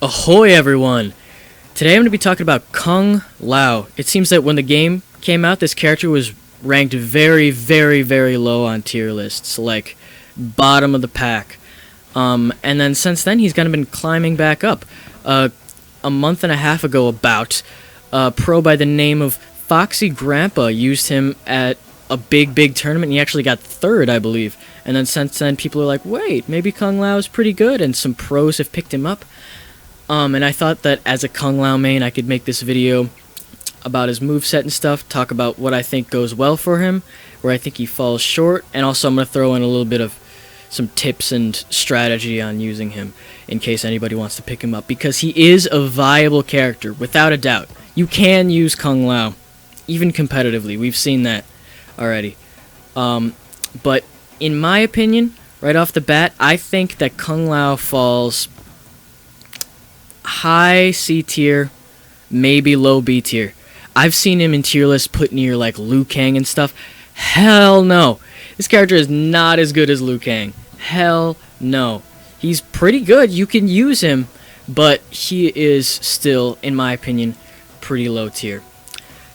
Ahoy everyone! Today I'm going to be talking about Kung Lao. It seems that when the game came out, this character was ranked very, very, very low on tier lists, like bottom of the pack. And then since then he's kind of been climbing back up. A month and a half ago a pro by the name of Foxy Grandpa used him at a big tournament, and he actually got third, I believe. And then since then people are like, wait, maybe Kung Lao is pretty good, and some pros have picked him up. And I thought that as a Kung Lao main, I could make this video about his moveset and stuff, talk about what I think goes well for him, where I think he falls short, and also I'm going to throw in a little bit of some tips and strategy on using him, in case anybody wants to pick him up, because he is a viable character, without a doubt. You can use Kung Lao, even competitively, we've seen that already. But in my opinion, right off the bat, I think that Kung Lao falls high C tier, maybe low B tier. I've seen him in tier lists put near like Liu Kang and stuff. Hell no. This character is not as good as Liu Kang. Hell no. He's pretty good. You can use him, but he is still, in my opinion, pretty low tier.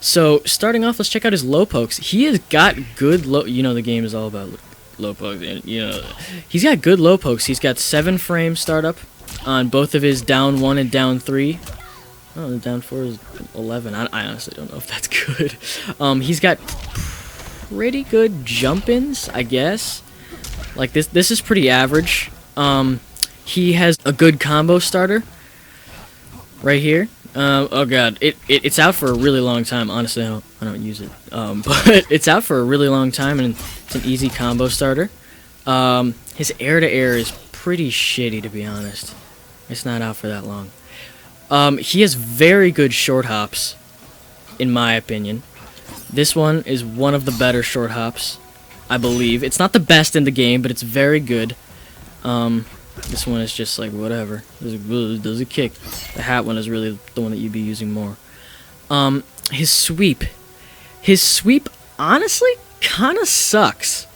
So, starting off, let's check out his low pokes. He has got good low... You know the game is all about low pokes. You know, he's got good low pokes. He's got 7 frame startup on both of his down 1 and down 3. Oh, the down 4 is 11. I honestly don't know if that's good. He's got pretty good jump-ins, I guess. Like, this is pretty average. He has a good combo starter right here. Oh god, it's out for a really long time. Honestly, I don't use it. But it's out for a really long time, and it's an easy combo starter. His air-to-air is pretty shitty, to be honest. It's not out for that long. He has very good short hops, in my opinion. This one is one of the better short hops, I believe. It's not the best in the game, but it's very good. This one is just like, whatever. Does a kick. The hat one is really the one that you'd be using more. His sweep. His sweep, honestly, kind of sucks.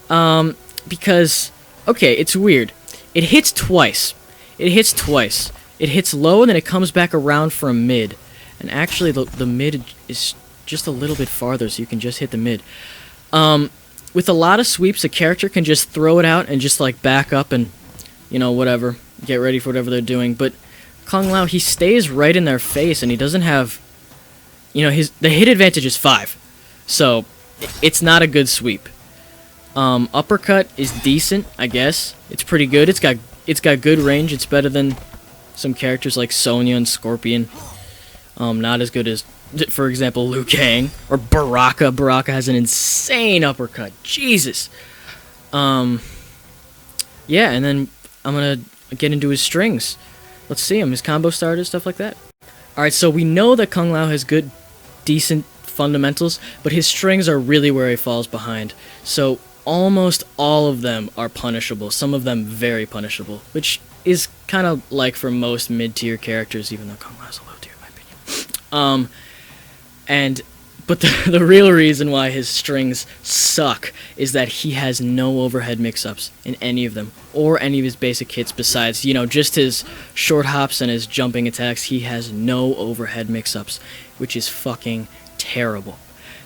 Because, okay, it's weird. It hits twice. It hits low, and then it comes back around for a mid. And actually, the mid is just a little bit farther, so you can just hit the mid. With a lot of sweeps, a character can just throw it out and just, like, back up and, you know, whatever. Get ready for whatever they're doing. But Kung Lao, he stays right in their face, and he doesn't have... You know, the hit advantage is 5. So, it's not a good sweep. Uppercut is decent, I guess. It's pretty good. It's got good range. It's better than some characters like Sonya and Scorpion. Not as good as, for example, Liu Kang or Baraka. Baraka has an insane uppercut. Jesus. Yeah, and then I'm gonna get into his strings. Let's see him, his combo starters, stuff like that. Alright, so we know that Kung Lao has good, decent fundamentals, but his strings are really where he falls behind. So almost all of them are punishable, some of them very punishable, which is kind of like for most mid-tier characters, even though Kung Lao is a low tier in my opinion. But the real reason why his strings suck is that he has no overhead mix-ups in any of them, or any of his basic hits besides, you know, just his short hops and his jumping attacks. He has no overhead mix-ups, which is fucking terrible.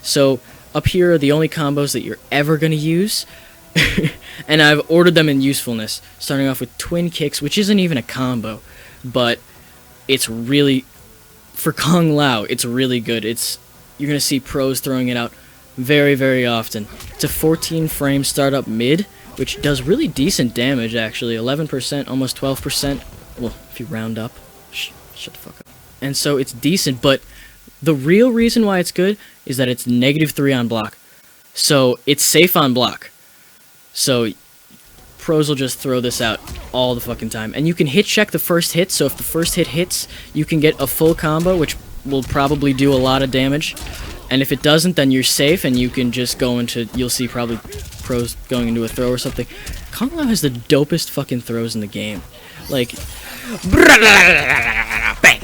So, up here are the only combos that you're ever going to use, and I've ordered them in usefulness, starting off with twin kicks, which isn't even a combo, but it's really, for Kung Lao, it's really good. You're going to see pros throwing it out very, very often. It's a 14 frame startup mid, which does really decent damage, actually. 11%, almost 12%. Well, if you round up. Shut the fuck up. And so it's decent, but the real reason why it's good is that it's -3 on block. So it's safe on block. So pros will just throw this out all the fucking time. And you can hit check the first hit, so if the first hit hits, you can get a full combo, which will probably do a lot of damage, and if it doesn't, then you're safe, and you can just go into, you'll see probably pros going into a throw or something. Kung Lao has the dopest fucking throws in the game. Like, bang!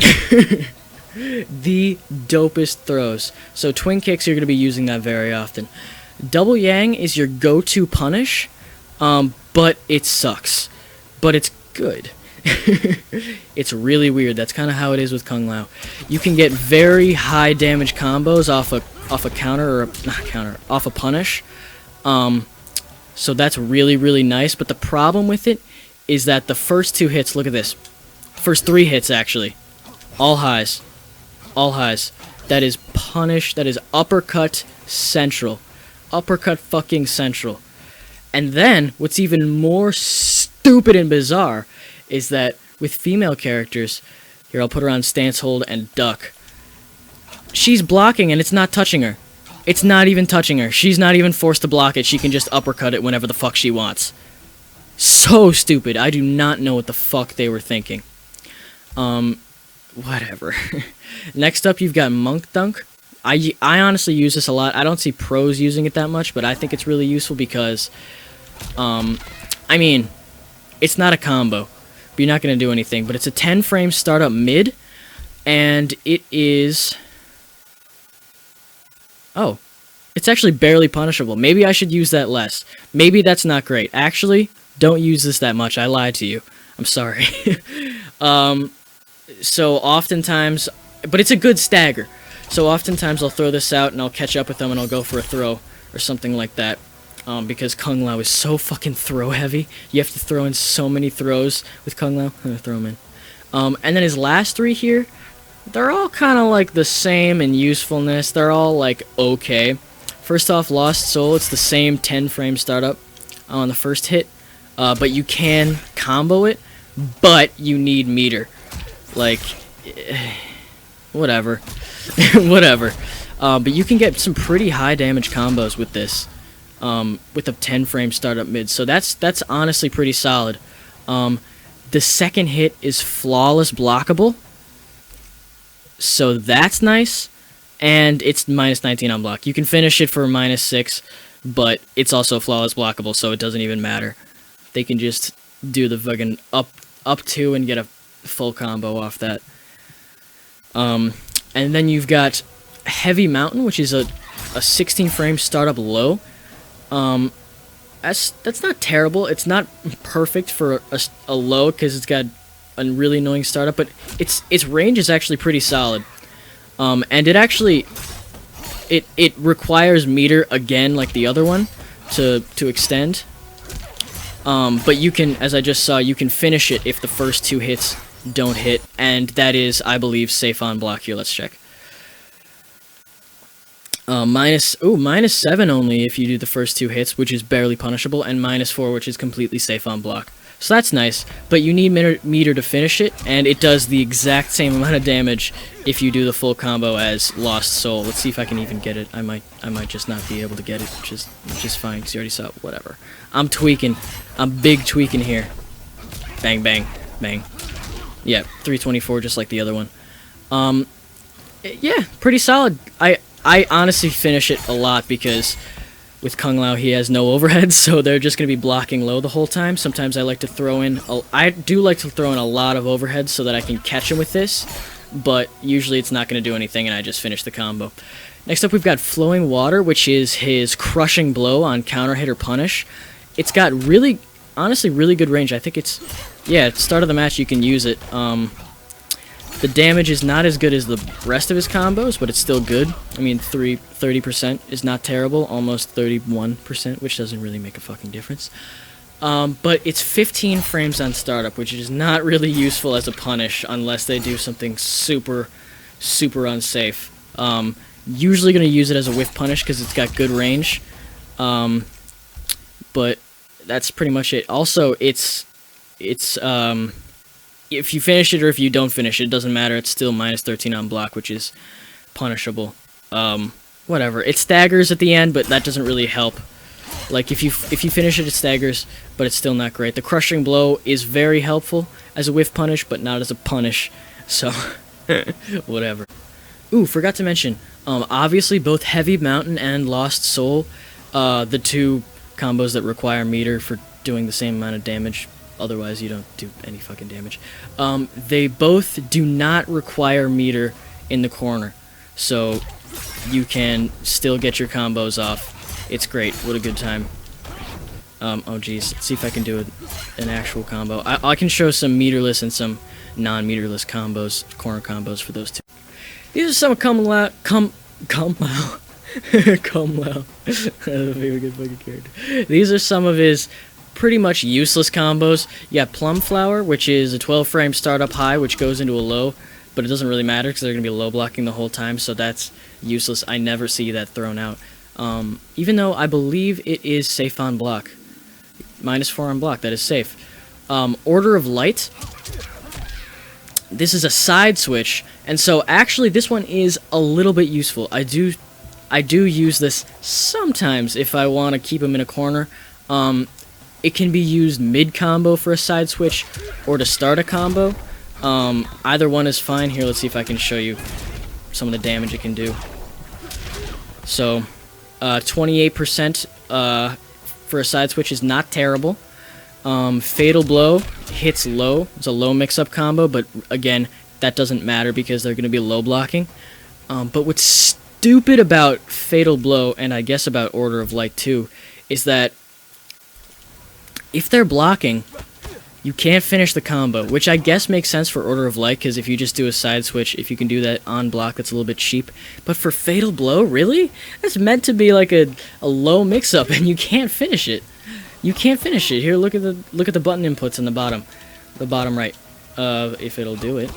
The dopest throws. So twin kicks, you're going to be using that very often. Double Yang is your go-to punish, but it sucks. But it's good. It's really weird. That's kind of how it is with Kung Lao. You can get very high damage combos off a counter, or not counter, off a punish. So that's really, really nice. But the problem with it is that the first 2 hits, look at this. First 3 hits, actually. All highs. All highs. That is punish. That is uppercut central. Uppercut fucking central. And then, what's even more stupid and bizarre is that with female characters, here, I'll put her on stance hold and duck. She's blocking and it's not touching her. It's not even touching her. She's not even forced to block it. She can just uppercut it whenever the fuck she wants. So stupid. I do not know what the fuck they were thinking. Whatever. Next up, you've got Monk Dunk. I honestly use this a lot. I don't see pros using it that much, but I think it's really useful because, I mean, it's not a combo. But you're not going to do anything. But it's a 10-frame startup mid, and it is... Oh, it's actually barely punishable. Maybe I should use that less. Maybe that's not great. Actually, don't use this that much. I lied to you. I'm sorry. So oftentimes... But it's a good stagger. So oftentimes I'll throw this out and I'll catch up with them and I'll go for a throw or something like that. Because Kung Lao is so fucking throw heavy. You have to throw in so many throws with Kung Lao. I'm gonna throw him in. And then his last 3 here, they're all kind of like the same in usefulness. They're all like okay. First off, Lost Soul, it's the same 10-frame startup on the first hit. But you can combo it, but you need meter. Like, whatever. Whatever. But you can get some pretty high damage combos with this. With a 10-frame startup mid. So that's honestly pretty solid. The second hit is flawless blockable. So that's nice. And it's minus 19 on block. You can finish it for minus 6, but it's also flawless blockable, so it doesn't even matter. They can just do the fucking up 2 and get a full combo off that. And then you've got Heavy Mountain, which is a 16-frame startup low. That's not terrible. It's not perfect for a low because it's got a really annoying startup, but its range is actually pretty solid. And it actually it requires meter again like the other one to extend. But you can, as I just saw, you can finish it if the first 2 hits don't hit, and that is, I believe, safe on block here. Let's check. Minus 7 only if you do the first 2 hits, which is barely punishable, and minus 4, which is completely safe on block. So that's nice, but you need meter to finish it, and it does the exact same amount of damage if you do the full combo as Lost Soul. Let's see if I can even get it. I might just not be able to get it, which is fine, because you already saw it. Whatever. I'm tweaking. I'm big tweaking here. Bang, bang, bang. Yeah, 324 just like the other one. Yeah, pretty solid. I honestly finish it a lot because with Kung Lao he has no overhead, so they're just going to be blocking low the whole time. Sometimes I like to throw in I do like to throw in a lot of overhead so that I can catch him with this, but usually it's not going to do anything and I just finish the combo. Next up we've got Flowing Water, which is his crushing blow on counter hit or punish. It's got really, honestly really good range. I think it's, yeah, at the start of the match you can use it. The damage is not as good as the rest of his combos, but it's still good. I mean, 30% is not terrible, almost 31%, which doesn't really make a fucking difference. But it's 15 frames on startup, which is not really useful as a punish unless they do something super, super unsafe. Usually going to use it as a whiff punish because it's got good range. But that's pretty much it. Also, it's if you finish it or if you don't finish it, it doesn't matter. It's still minus 13 on block, which is punishable. Whatever. It staggers at the end, but that doesn't really help. Like, if you finish it, it staggers, but it's still not great. The crushing blow is very helpful as a whiff punish, but not as a punish. So, whatever. Ooh, forgot to mention, obviously both Heavy Mountain and Lost Soul, the 2 combos that require meter for doing the same amount of damage, otherwise you don't do any fucking damage. They both do not require meter in the corner, so you can still get your combos off. It's great. What a good time. Oh geez, let's see if I can do an actual combo. I can show some meterless and some non-meterless combos, corner combos for those two. These are some of Kung Lao. Kung Lao. That's a very good fucking character. These are some of his pretty much useless combos. You got Plum Flower, which is a 12-frame startup high, which goes into a low, but it doesn't really matter because they're going to be low blocking the whole time, so that's useless. I never see that thrown out. Even though I believe it is safe on block. -4 on block, that is safe. Order of Light. This is a side switch, and so actually this one is a little bit useful. I do use this sometimes if I want to keep him in a corner. It can be used mid-combo for a side switch or to start a combo. Either one is fine. Here, let's see if I can show you some of the damage it can do. So, 28% for a side switch is not terrible. Fatal Blow hits low. It's a low mix-up combo, but again, that doesn't matter because they're going to be low blocking. But what's stupid about Fatal Blow, and I guess about Order of Light too, is that if they're blocking, you can't finish the combo, which I guess makes sense for Order of Light, because if you just do a side switch, if you can do that on block, that's a little bit cheap. But for Fatal Blow, really? That's meant to be like a low mix-up, and you can't finish it. You can't finish it. Here, look at the button inputs in the bottom right. If it'll do it.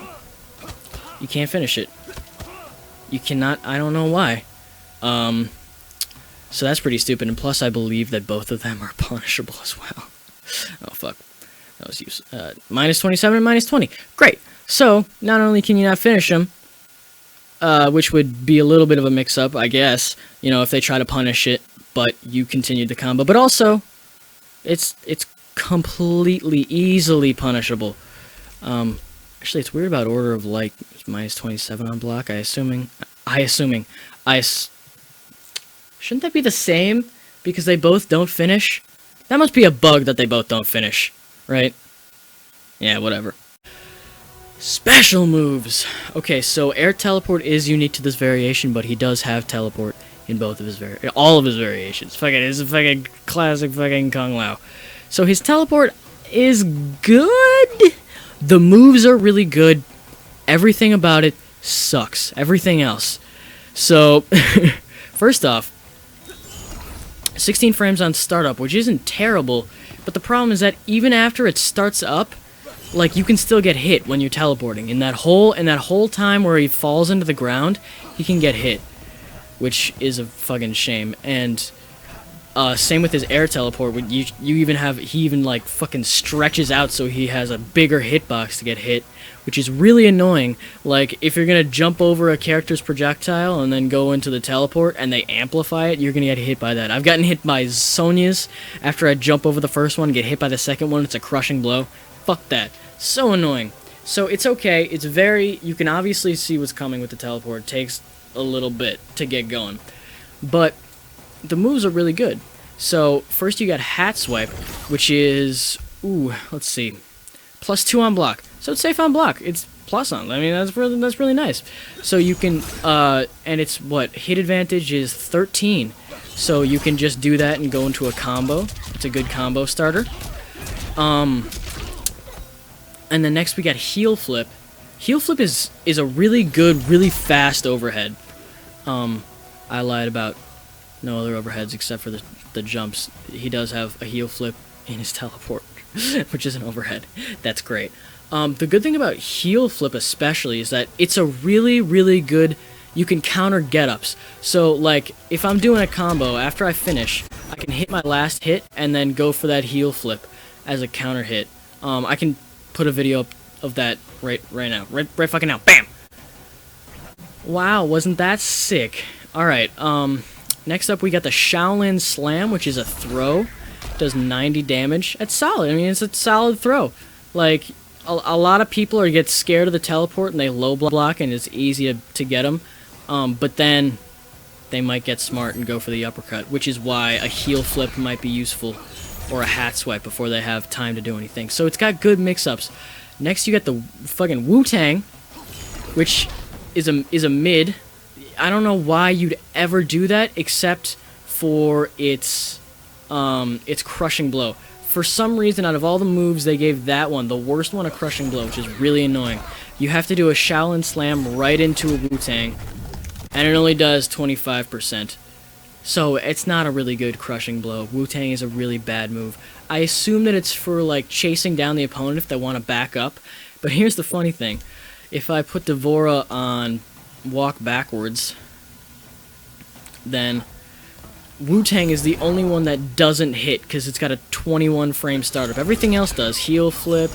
You can't finish it. You cannot. I don't know why. So that's pretty stupid. And plus, I believe that both of them are punishable as well. Oh fuck. That was useless. -27 and -20. Great. So, not only can you not finish them, which would be a little bit of a mix-up, I guess, you know, if they try to punish it, but you continued the combo, but also, it's completely, easily punishable. Actually, it's weird about Order of Light. It's -27 on block, Shouldn't that be the same? Because they both don't finish? That must be a bug that they both don't finish. Right? Yeah, whatever. Special moves! Okay, so Air Teleport is unique to this variation, but he does have Teleport in both of his all of his variations. Fucking, it's a fucking classic fucking Kung Lao. So his Teleport is good! The moves are really good. Everything about it sucks. Everything else. So, first off, 16 frames on startup, which isn't terrible, but the problem is that even after it starts up, like, you can still get hit when you're teleporting. In that whole time where he falls into the ground, he can get hit, which is a fucking shame. And same with his air teleport. When he even like fucking stretches out so he has a bigger hitbox to get hit, which is really annoying. Like, if you're gonna jump over a character's projectile and then go into the teleport and they amplify it, you're gonna get hit by that. I've gotten hit by Sonya's after I jump over the first one, get hit by the second one. It's a crushing blow. Fuck that. So annoying. So it's okay. It's very. You can obviously see what's coming with the teleport. It takes a little bit to get going, but the moves are really good. So first you got Hat Swipe, which is let's see, +2 on block. So it's safe on block. It's plus on. I mean, that's really nice. So you can and it's what hit advantage is 13. So you can just do that and go into a combo. It's a good combo starter. And then next we got Heel Flip. Heel Flip is a really good, really fast overhead. I lied about no other overheads except for the jumps. He does have a heel flip in his teleport, which is an overhead. That's great. The good thing about heel flip especially is that it's a really, really good, you can counter get-ups. So, like, if I'm doing a combo, after I finish, I can hit my last hit and then go for that heel flip as a counter hit. I can put a video up of that right now. Right fucking now. Bam! Wow, wasn't that sick? Alright, next up we got the Shaolin Slam, which is a throw. Does 90 damage. It's solid. I mean, it's a solid throw. Like, a lot of people get scared of the teleport and they low block and it's easy to get them. But then they might get smart and go for the uppercut, which is why a heel flip might be useful, or a hat swipe before they have time to do anything. So it's got good mix-ups. Next you got the fucking Wu-Tang, which is a mid. I don't know why you'd ever do that except for its it's Crushing Blow. For some reason, out of all the moves, they gave that one, the worst one, a Crushing Blow, which is really annoying. You have to do a Shaolin Slam right into a Wu-Tang, and it only does 25%. So it's not a really good Crushing Blow. Wu-Tang is a really bad move. I assume that it's for, like, chasing down the opponent if they want to back up. But here's the funny thing. If I put Devora on walk backwards, then Wu-Tang is the only one that doesn't hit because it's got a 21 frame startup. Everything else does. Heel flip,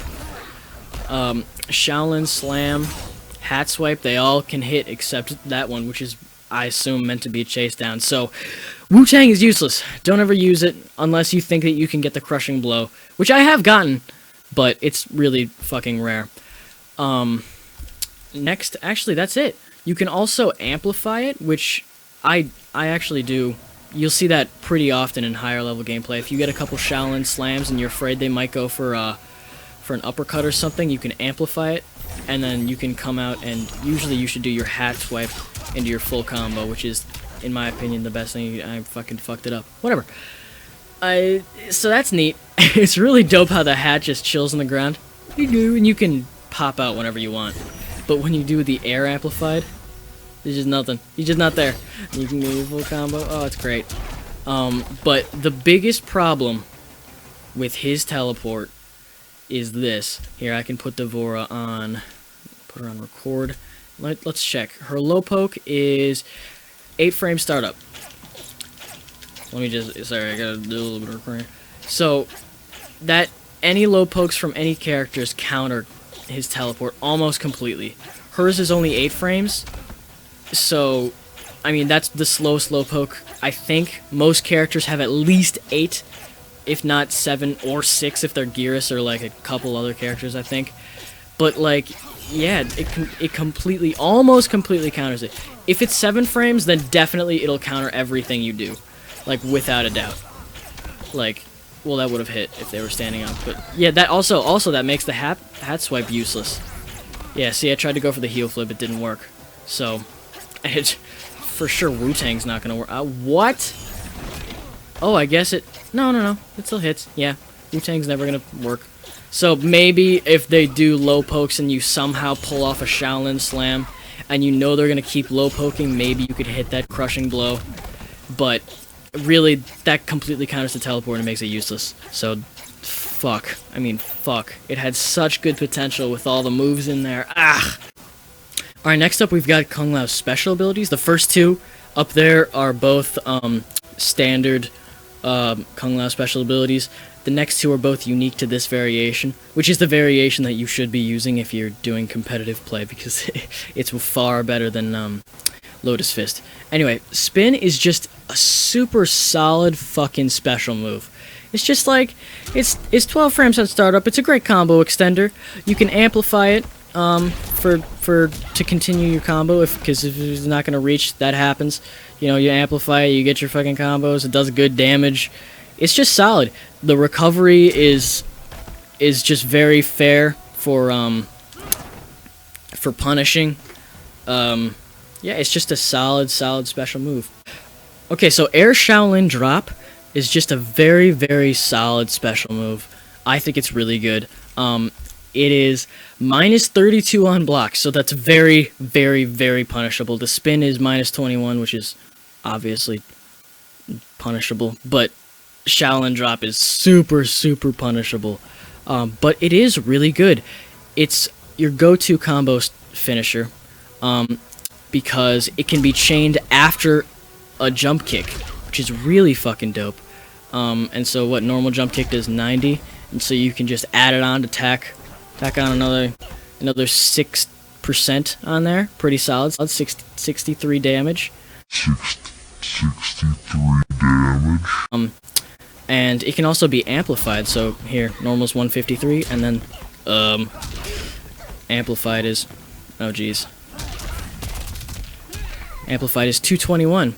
Shaolin Slam, Hat Swipe, they all can hit except that one, which is, I assume, meant to be a chase down. So, Wu-Tang is useless. Don't ever use it unless you think that you can get the Crushing Blow, which I have gotten, but it's really fucking rare. Next, actually, that's it. You can also amplify it, which I actually do. You'll see that pretty often in higher level gameplay. If you get a couple Shaolin Slams and you're afraid they might go for an uppercut or something, you can amplify it, and then you can come out, and usually you should do your Hat Swipe into your full combo, which is, in my opinion, the best thing. I fucking fucked it up. Whatever. So that's neat. It's really dope how the hat just chills on the ground. And you can pop out whenever you want. But when you do the air amplified, there's just nothing. He's just not there. You can do your full combo. Oh, it's great. But the biggest problem with his teleport is this. Here, I can put Devora on. Put her on record. Let's check. Her low poke is 8 frame startup. Let me just, sorry, I gotta do a little bit of recording. So, that any low pokes from any characters counter his teleport almost completely. Hers is only 8 frames, so, I mean, that's the slowest low poke. I think most characters have at least 8, if not 7 or 6 if they're Gearus or, like, a couple other characters, I think. But, like, yeah, it completely, almost completely counters it. If it's 7 frames, then definitely it'll counter everything you do. Like, without a doubt. Like, well, that would have hit if they were standing up. But, yeah, that also that makes the hat swipe useless. Yeah, see, I tried to go for the heel flip, it didn't work. So, for sure Wu-Tang's not gonna work. What? Oh, I guess it, no, it still hits. Yeah, Wu-Tang's never gonna work. So maybe if they do low pokes and you somehow pull off a Shaolin Slam and you know they're going to keep low poking, maybe you could hit that Crushing Blow. But really, that completely counters the teleport and makes it useless. So, fuck. I mean, fuck. It had such good potential with all the moves in there. Ah! Alright, next up we've got Kung Lao's special abilities. The first two up there are both standard Kung Lao special abilities. The next two are both unique to this variation, which is the variation that you should be using if you're doing competitive play, because it's far better than Lotus Fist. Anyway, Spin is just a super solid fucking special move. It's just like, it's 12 frames on startup, it's a great combo extender. You can amplify it to continue your combo, because if it's not going to reach, that happens. You know, you amplify it, you get your fucking combos, it does good damage. It's just solid. The recovery is just very fair for punishing. Yeah, it's just a solid special move. Okay, so Air Shaolin Drop is just a very, very solid special move. I think it's really good. It is minus 32 on block, so that's very, very, very punishable. The spin is minus 21, which is obviously punishable, but Shaolin Drop is super, super punishable. But it is really good. It's your go-to combo finisher, because it can be chained after a jump kick, which is really fucking dope. And so what normal jump kick does 90, and so you can just add it on to tack on another 6% on there. Pretty solid. 63 damage. 63 damage. And it can also be amplified. So here, normal's 153, and then amplified is, oh geez, amplified is 221.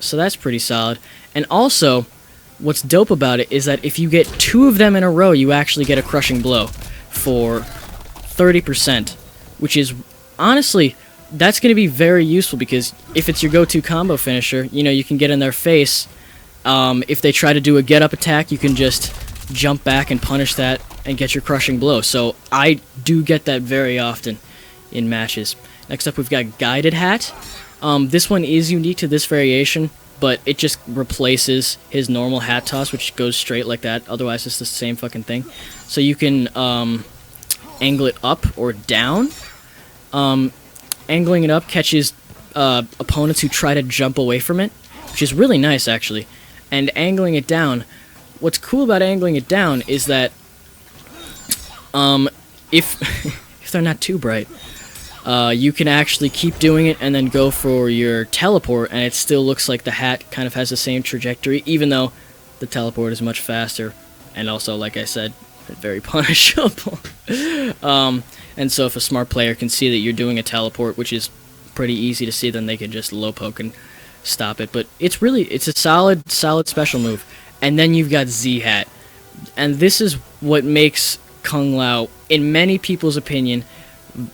So that's pretty solid. And also, what's dope about it is that if you get 2 of them in a row, you actually get a Crushing Blow for 30%, which is, honestly, that's going to be very useful, because if it's your go-to combo finisher, you know, you can get in their face If they try to do a get-up attack, you can just jump back and punish that and get your crushing blow. So I do get that very often in matches. Next up, we've got Guided Hat. This one is unique to this variation, but it just replaces his normal hat toss, which goes straight like that. Otherwise, it's the same fucking thing. So you can angle it up or down. Angling it up catches opponents who try to jump away from it, which is really nice, actually. And angling it down, what's cool about angling it down is that if if they're not too bright, you can actually keep doing it and then go for your teleport, and it still looks like the hat kind of has the same trajectory, even though the teleport is much faster, and also, like I said, very punishable. And so if a smart player can see that you're doing a teleport, which is pretty easy to see, then they can just low poke and stop it. But it's a solid special move. And then you've got Z-Hat. And this is what makes Kung Lao, in many people's opinion,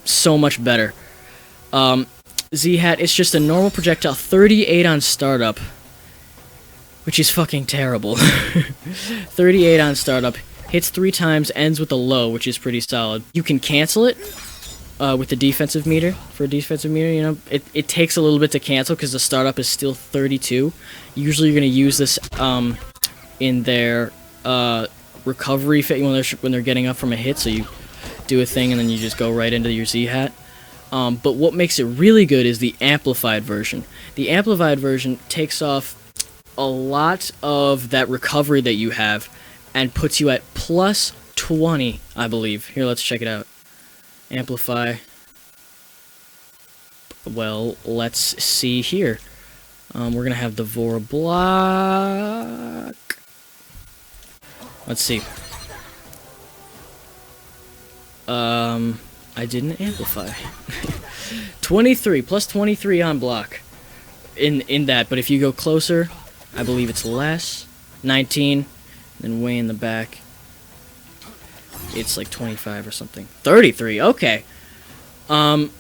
so much better. Z-Hat, it's just a normal projectile, 38 on startup, which is fucking terrible. 38 on startup, hits 3 times, ends with a low, which is pretty solid. You can cancel it with the defensive meter. For a defensive meter, you know, it takes a little bit to cancel because the startup is still 32. Usually you're going to use this in their recovery when they're getting up from a hit, so you do a thing and then you just go right into your Z-Hat. But what makes it really good is the amplified version. The amplified version takes off a lot of that recovery that you have and puts you at plus 20, I believe. Here, let's check it out. Amplify. Well, let's see here. We're going to have the Vora block. Let's see. I didn't amplify. 23, plus 23 on block in that, but if you go closer, I believe it's less. 19. Then way in the back, it's like 25 or something. 33, okay.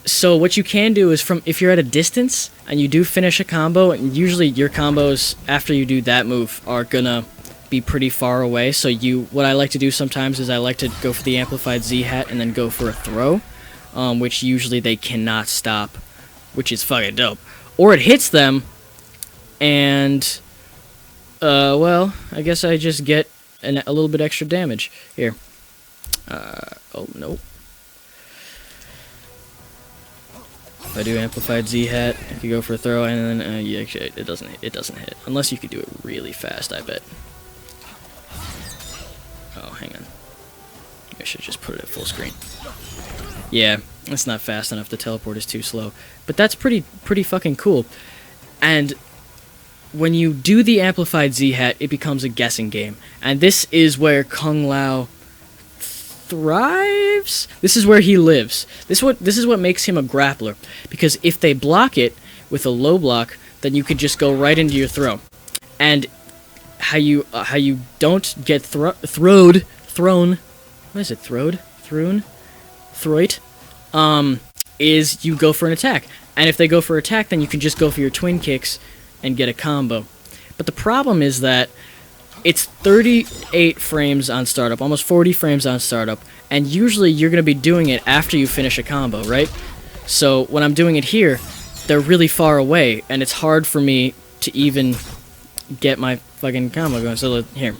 So what you can do is, if you're at a distance and you do finish a combo, and usually your combos after you do that move are gonna be pretty far away. So what I like to do sometimes is I like to go for the amplified Z-Hat and then go for a throw, which usually they cannot stop, which is fucking dope. Or it hits them, and well, I guess I just get a little bit extra damage. Here. Oh, no. If I do amplified Z-Hat, I could go for a throw, and then, yeah, actually, it doesn't hit. Unless you could do it really fast, I bet. Oh, hang on. I should just put it at full screen. Yeah, it's not fast enough. The teleport is too slow. But that's pretty fucking cool. And when you do the amplified Z-Hat, it becomes a guessing game. And this is where Kung Lao thrives? This is where he lives. This is what makes him a grappler. Because if they block it with a low block, then you could just go right into your throw. And how you don't get thrown, what is it, thrown, is you go for an attack. And if they go for attack, then you can just go for your twin kicks and get a combo. But the problem is that it's 38 frames on startup, almost 40 frames on startup, and usually you're going to be doing it after you finish a combo, right? So when I'm doing it here, they're really far away, and it's hard for me to even get my fucking combo going. So here.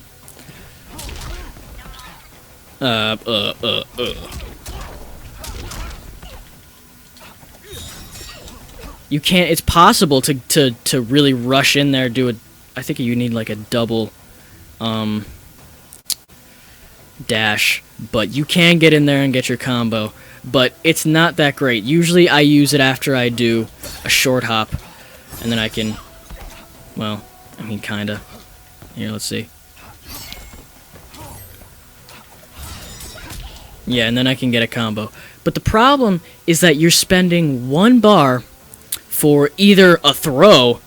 You can't. It's possible to really rush in there. Do it. I think you need like a double dash, but you can get in there and get your combo. But it's not that great. Usually I use it after I do a short hop, and then I can. Well, I mean, kinda. Here, let's see. Yeah, and then I can get a combo. But the problem is that you're spending 1 bar for either a throw,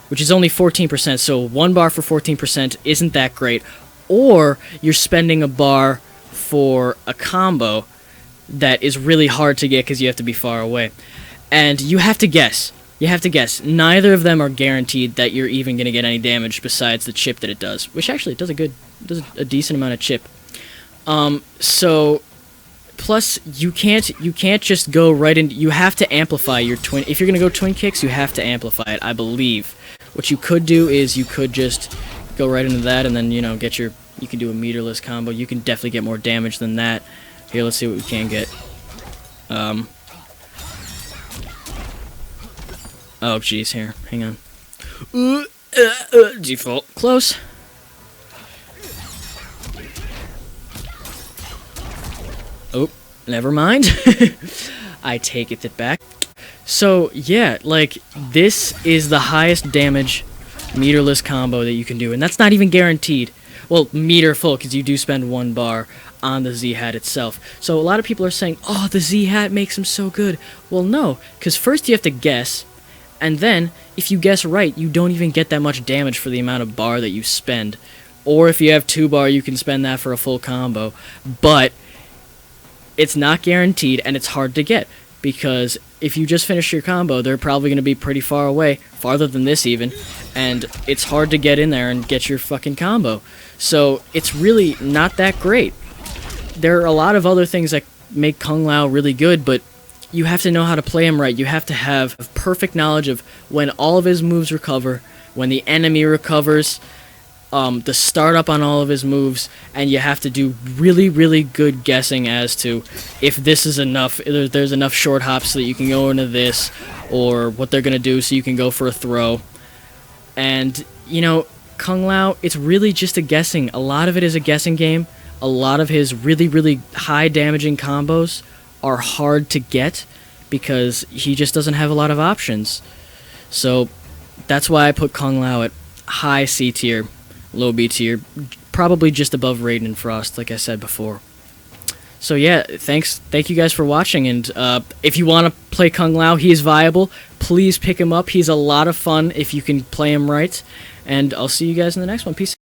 which is only 14%, so 1 bar for 14% isn't that great, or you're spending a bar for a combo that is really hard to get because you have to be far away. And you have to guess. You have to guess. Neither of them are guaranteed that you're even going to get any damage besides the chip that it does, which actually it does a decent amount of chip. So plus you can't just go right in. You have to amplify your twin. If you're going to go twin kicks, you have to amplify it, I believe. What you could do is you could just go right into that and then, you know, get your, you can do a meterless combo. You can definitely get more damage than that. Here, let's see what we can get. Oh, jeez, here, hang on. Default. Close. Oh, never mind. I take it back. So, yeah, like, this is the highest damage meterless combo that you can do, and that's not even guaranteed. Well, meter full, because you do spend 1 bar on the Z-Hat itself. So a lot of people are saying, oh, the Z-Hat makes him so good. Well, no, because first you have to guess, and then, if you guess right, you don't even get that much damage for the amount of bar that you spend. Or if you have 2 bar, you can spend that for a full combo. But it's not guaranteed, and it's hard to get. Because if you just finish your combo, they're probably going to be pretty far away, farther than this even, and it's hard to get in there and get your fucking combo. So it's really not that great. There are a lot of other things that make Kung Lao really good, but you have to know how to play him right. You have to have perfect knowledge of when all of his moves recover, when the enemy recovers, the startup on all of his moves, and you have to do really, really good guessing as to if this is enough, there's enough short hops so that you can go into this, or what they're going to do so you can go for a throw. And, you know, Kung Lao, it's really just a guessing. A lot of it is a guessing game. A lot of his really, really high damaging combos are hard to get because he just doesn't have a lot of options. So that's why I put Kung Lao at high C tier, low B tier, probably just above Raiden and Frost, like I said before. So yeah, thank you guys for watching, and if you want to play Kung Lao, he is viable. Please pick him up. He's a lot of fun if you can play him right, and I'll see you guys in the next one. Peace.